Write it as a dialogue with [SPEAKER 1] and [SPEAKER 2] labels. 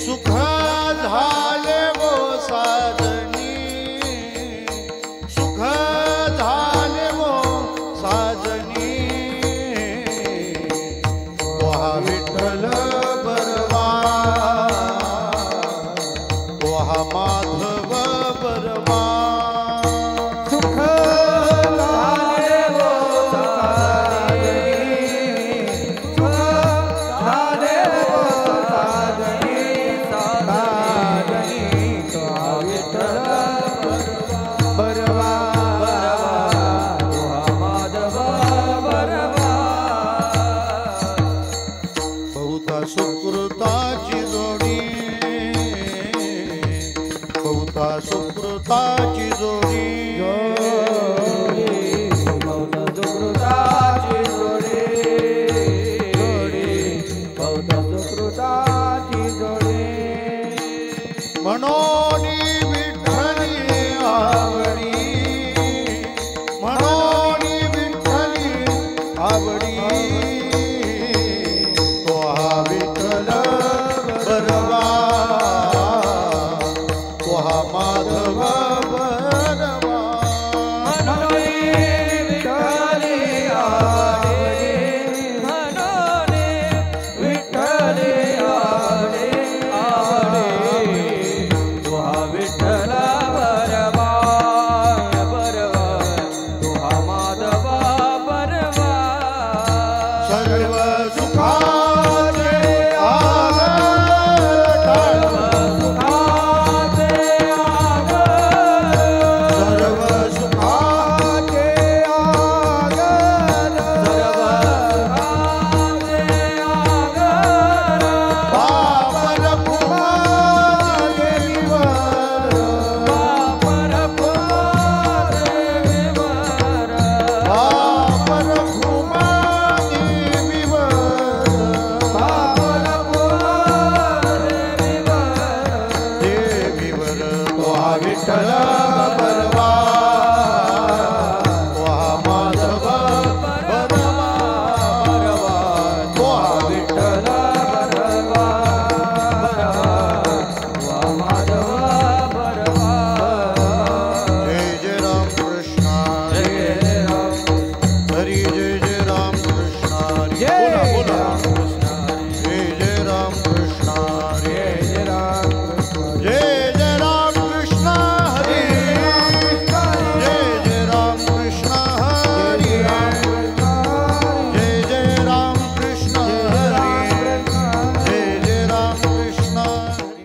[SPEAKER 1] सुख झाले वो साजनी, सुख झाले वो साजनी, तो हा विठ्ठल बरवा, तो हा माधव बरवा.
[SPEAKER 2] सुख झाले वो साजनी, सुख झाले वो साजनी, साजनी तो हा विठ्ठल बरवा, तो हा माधव बरवा.
[SPEAKER 1] बहुता सुकृताची जोडी, बहुता सुकृताची जोडी,
[SPEAKER 2] बहुता सुकृताची जोडी, बहुता सुकृताची जोडी.
[SPEAKER 1] म्हणून